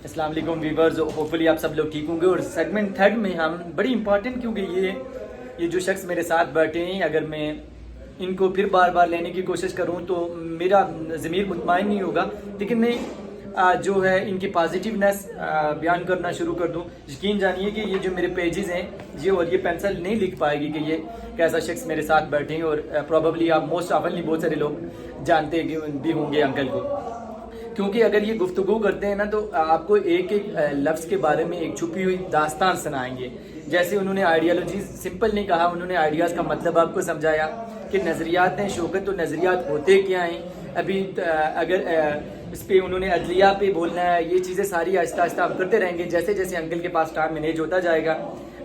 अस्सलाम वालेकुम viewers, hopefully आप सब लोग ठीक होंगे। और सेगमेंट थर्ड में हम बड़ी इंपॉर्टेंट, क्योंकि ये जो शख्स मेरे साथ बैठे हैं, अगर मैं इनको फिर बार बार लेने की कोशिश करूं तो मेरा ज़मीर मुतमईन नहीं होगा, लेकिन मैं जो है इनकी पॉजिटिवनेस बयान करना शुरू कर दूं। यकीन जानिए कि ये जो मेरे पेजेस हैं ये, और ये पेंसिल नहीं लिख पाएगी कि ये कैसा शख्स मेरे साथ बैठे हैं। और प्रॉबली आप मोस्ट ऑफनली बहुत सारे लोग जानते भी होंगे अंकल को, क्योंकि अगर ये गुफ्तगू करते हैं ना तो आपको एक एक लफ्ज़ के बारे में एक छुपी हुई दास्तान सुनाएंगे। जैसे उन्होंने आइडियालॉजी सिंपल नहीं कहा, उन्होंने आइडियाज़ का मतलब आपको समझाया कि नज़रियात हैं शौकत, तो नज़रियात होते क्या हैं। अभी अगर इस पे उन्होंने अदलिया पे बोलना है, ये चीज़ें सारी आहिस्ता आहिस्ता हम करते रहेंगे। जैसे जैसे अंकल के पास टाइम मैनेज होता जाएगा,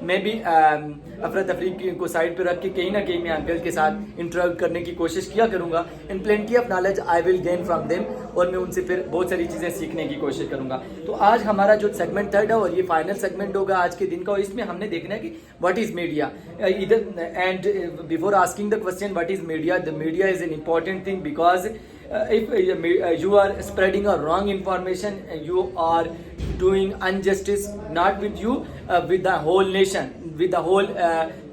मैं भी अफरा तफरी को साइड पे रख के कहीं ना कहीं मैं अंकल के साथ इंटरेक्ट करने की कोशिश किया करूँगा। In plenty of knowledge I will gain from them, और मैं उनसे फिर बहुत सारी चीज़ें सीखने की कोशिश करूँगा। तो आज हमारा जो सेगमेंट थर्ड है और ये फाइनल सेगमेंट होगा आज के दिन का, और इसमें हमने देखना है कि व्हाट इज़ मीडिया इधर। And before asking the question what is media, the media is an important thing, because if you are spreading a wrong information, you are doing injustice not with you, with the whole nation, with the whole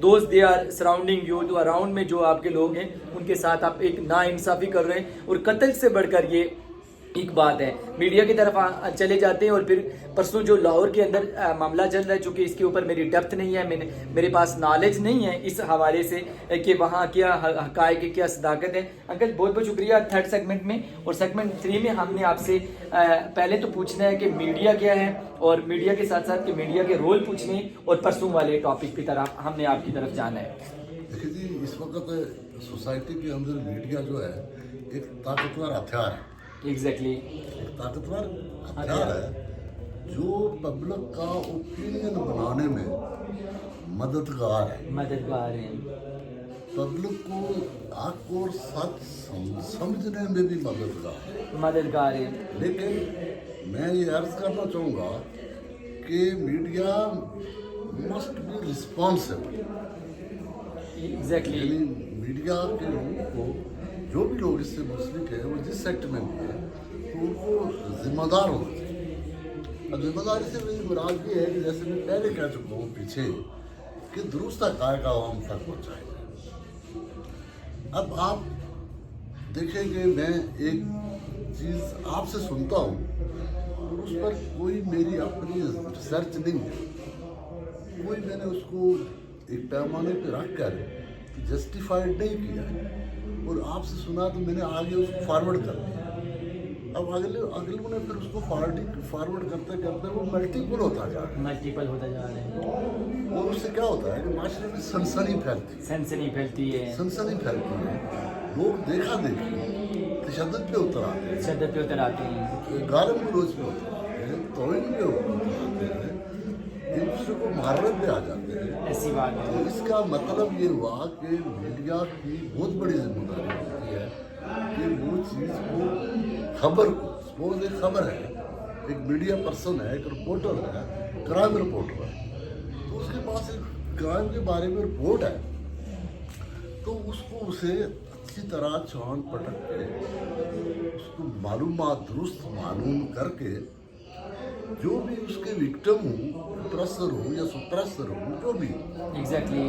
those they are surrounding you, तो around में जो आपके लोग हैं उनके साथ आप एक नाइंसाफ़ी कर रहे हैं। और कत्ल से बढ़कर ये एक बात है। मीडिया की तरफ चले जाते हैं, और फिर परसों जो लाहौर के अंदर मामला चल रहा है, चूँकि इसके ऊपर मेरी डेप्थ नहीं है, मेरे पास नॉलेज नहीं है इस हवाले से कि वहाँ क्या हक़ाइक़ क्या सदाकत है। अंकल बहुत बहुत शुक्रिया थर्ड सेगमेंट में। और सेगमेंट थ्री में हमने आपसे पहले तो पूछना है कि मीडिया क्या है, और मीडिया के साथ साथ कि मीडिया के रोल पूछने, और परसों वाले टॉपिक की तरफ हमने आपकी तरफ जाना है। देखिए जी, इस वक्त सोसाइटी के अंदर मीडिया जो है एक ताकतवर हथियार है। एग्जैक्टली एक ताकतवर हथियार है जो पब्लिक का ओपिनियन बनाने में मददगार है। पब्लिक को हक और सच समझने में भी मददगार है। लेकिन मैं ये अर्ज करना चाहूँगा कि media must be responsible. Exactly media के लोगों को, जो भी लोग इससे मुस्लिक है, वो जिस सेक्टर में भी है, तो उनको जिम्मेदार होना चाहिए। अब जिम्मेदारी से मेरी मुराद ये है कि जैसे मैं पहले कह चुका हूँ पीछे, कि दुरुस्त हक़ाइक़ आवाम तक पहुँचाए। अब आप देखेंगे, मैं एक चीज़ आपसे सुनता हूँ और उस पर कोई मेरी अपनी रिसर्च नहीं है, कोई मैंने उसको एक पैमाने पर रख कर जस्टिफाइड नहीं किया है, और आपसे सुना तो मैंने आगे उसको फॉरवर्ड कर दिया। अब अगले ने फिर उसको फॉरवर्ड करते करते वो मल्टीपल होता जा रहा है। और उससे क्या होता है कि माशरे में सनसनी फैलती है। लोग देखा देखी तशद्दुद पे उतर आते हैं, गालिब गलौज पे उतर आते हैं, तौहीन पे उतर आते हैं, एक दूसरे को मारने पे आ जाते हैं। ऐसी बात है। तो इसका मतलब ये हुआ कि मीडिया की बहुत बड़ी जिम्मेदारी होती है कि वो चीज़ को, खबर को, सपोज एक खबर है, एक मीडिया पर्सन है, एक रिपोर्टर है, क्राइम रिपोर्टर है, तो उसके पास एक क्राइम के बारे में रिपोर्ट है, तो उसको उसे अच्छी तरह छान पटक के उसको मालूमात दुरुस्त मालूम करके, जो भी उसके विक्टिम हो, प्रेसर हो या सुप्रेसर हो, जो भी एग्जैक्टली,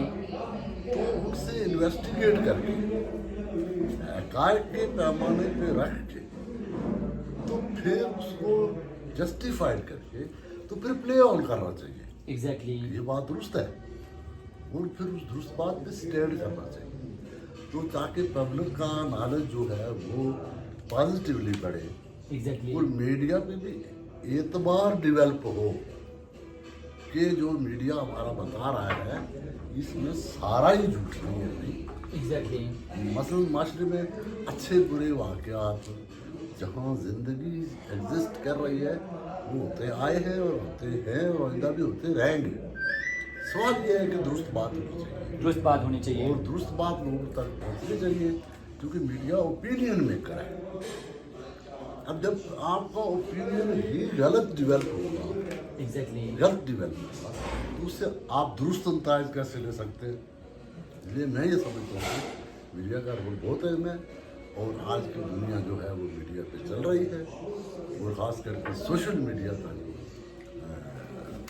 तो उनसे इन्वेस्टिगेट करके हक़ाइक़ के पैमाने पे रख के, तो फिर उसको जस्टिफाइड करके, तो फिर प्ले ऑन करना चाहिए। एग्जैक्टली, ये बात दुरुस्त है, और फिर उस दुरुस्त बात पे स्टैंड करना चाहिए, तो ताकि पब्लिक का नॉलेज जो है वो पॉजिटिवली बढ़े। एग्जैक्टली, और मीडिया पे भी एतबार डेवलप हो कि जो मीडिया हमारा बता रहा है इसमें सारा ही झूठ नहीं है। नहीं, एग्जैक्टली, मसलन माशरे में अच्छे बुरे वाक़यात जहाँ ज़िंदगी एग्जिस्ट कर रही है, वो होते आए हैं और होते हैं और आइंदा भी होते रहेंगे। सवाल ये है कि दुरुस्त बात होनी चाहिए, और दुरुस्त बात लोगों तक पहुँचनी चाहिए, क्योंकि मीडिया ओपिनियन मेकर है। अब जब आपका ओपिनियन ही गलत डेवलप होगा, गलत डेवलप होगा, तो उससे आप दुरुस्त नताइज कैसे ले सकते हैं? इसलिए मैं ये समझता हूँ कि मीडिया का रोल बहुत अहम है, और आज की दुनिया जो है वो मीडिया पे चल रही है, और ख़ास करके सोशल मीडिया का जो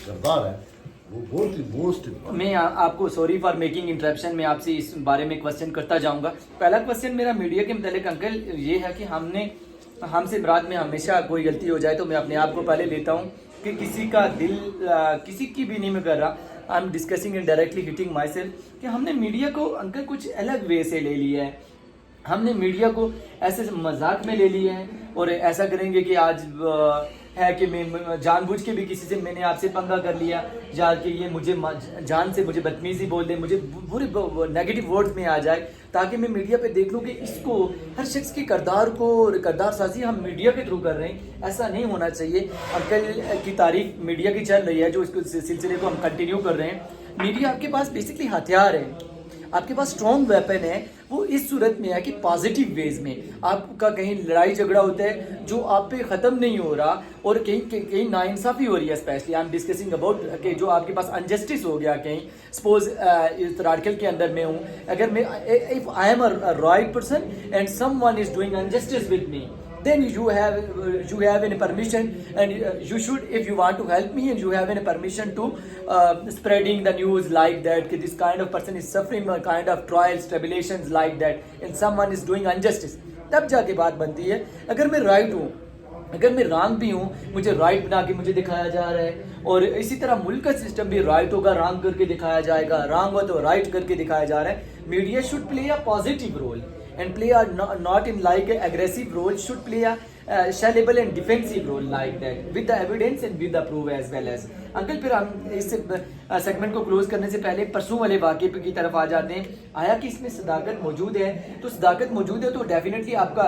किरदार है वो बहुत ही मोस्ट इम्पोर्टेंट। मैं आपको सॉरी फॉर मेकिंग इंटरप्शन, मैं आपसे इस बारे में क्वेश्चन करता जाऊंगा। पहला क्वेश्चन मेरा मीडिया के मतलब अंकल ये है कि हमसे मुराद में हमेशा कोई गलती हो जाए तो मैं अपने आप को पहले लेता हूँ कि किसी का दिल किसी की भी नहीं मैं कर रहा, I am discussing and directly hitting myself कि हमने मीडिया को अंकल कुछ अलग वे से ले लिया है। हमने मीडिया को ऐसे मजाक में ले लिया है और ऐसा करेंगे कि आज है कि मैं जानबूझ के भी किसी से मैंने आपसे पंगा कर लिया या कि ये मुझे जान से मुझे बदतमीजी बोल दे, मुझे बुरे नेगेटिव वर्ड्स में आ जाए, ताकि मैं मीडिया पे देख लूँ कि इसको हर शख्स के किरदार को किरदार साजी हम मीडिया के थ्रू कर रहे हैं। ऐसा नहीं होना चाहिए। अंकल की तारीफ मीडिया की चल रही है, जो इसको सिलसिले को हम कंटिन्यू कर रहे हैं। मीडिया आपके पास बेसिकली हथियार है, आपके पास स्ट्रॉन्ग वेपन है। वो इस सूरत में है कि पॉजिटिव वेज में आपका कहीं लड़ाई झगड़ा होता है जो आप पे ख़त्म नहीं हो रहा और कहीं नाइंसाफ़ी हो रही है। Specially I am discussing about कि जो आपके पास अनजस्टिस हो गया, कहीं सपोज इस आर्टिकल के अंदर मैं हूँ, अगर मैं if I am a right person and someone is doing injustice with me, then you have any permission and you should, if you want to help me and you have any permission to spreading the news like that कि this kind of person is suffering a kind of trials tribulations like that and someone is doing injustice, तब जाके बात बनती है। अगर मैं right हूँ, अगर मैं रॉन्ग भी हूँ, मुझे राइट बना के मुझे दिखाया जा रहा है और इसी तरह मुल्क का सिस्टम भी राइट होगा रॉन्ग करके दिखाया जाएगा, रॉन्ग हो तो राइट करके दिखाया जा रहा है। Media should play a positive role and play a not in like a aggressive role, should play a shalable and defensive role like that with the evidence and with the proof as well as। Uncle फिर हम इस segment को close करने से पहले परसों वाले वाक़े की तरफ आ जाते हैं। आया कि इसमें सदाकत मौजूद है, तो सदाकत मौजूद है तो डेफिनेटली आपका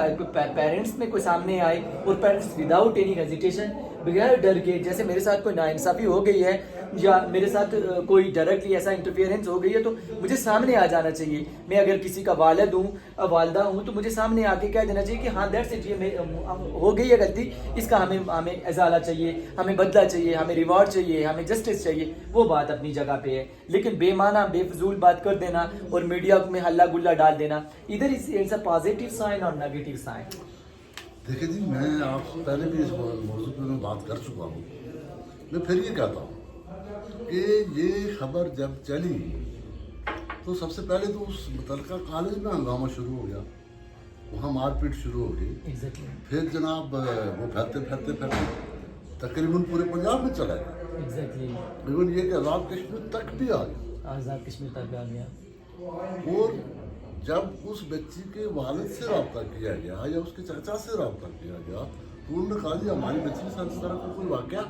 पेरेंट्स में कोई सामने आए और पेरेंट्स विदाउट एनी हेजिटेशन, बगैर डर के, जैसे मेरे साथ कोई नाइंसाफ़ी हो गई है या मेरे साथ कोई डायरेक्टली ऐसा इंटरफेरेंस हो गई है तो मुझे सामने आ जाना चाहिए। मैं अगर किसी का वालिद हूँ वालदा हूँ तो मुझे सामने आके कह देना चाहिए कि हाँ दैट्स इट, ये हो गई है गलती, इसका हमें इजाला चाहिए, हमें बदला चाहिए, हमें रिवॉर्ड चाहिए, हमें जस्टिस चाहिए। वो बात अपनी जगह पे है, लेकिन बेमाना बेफजूल बात कर देना और मीडिया में हल्ला गुल्ला डाल देना, इधर इट्स अ पॉजिटिव साइन और नेगेटिव साइन। देखिए जी, मैं आपसे पहले भी इस मौजूद पे मैं बात कर चुका हूँ। मैं फिर ये कहता हूँ कि ये खबर जब चली तो सबसे पहले तो उस मुतलका कॉलेज में हंगामा शुरू हो गया, वहाँ मारपीट शुरू हो गई। फिर जनाब वो फैलते तकरीबन पूरे पंजाब में चला गया। इवन ये कि आज़ाद कश्मीर तक भी आ गया, आज़ाद कश्मीर तक आ गया। और जब उस बच्ची के वालिद से रब्ता किया गया या उसके चाचा से रब्ता किया गया तो उन्होंने कहा जी हमारी बच्ची के साथ इस तरह का कोई वाक़या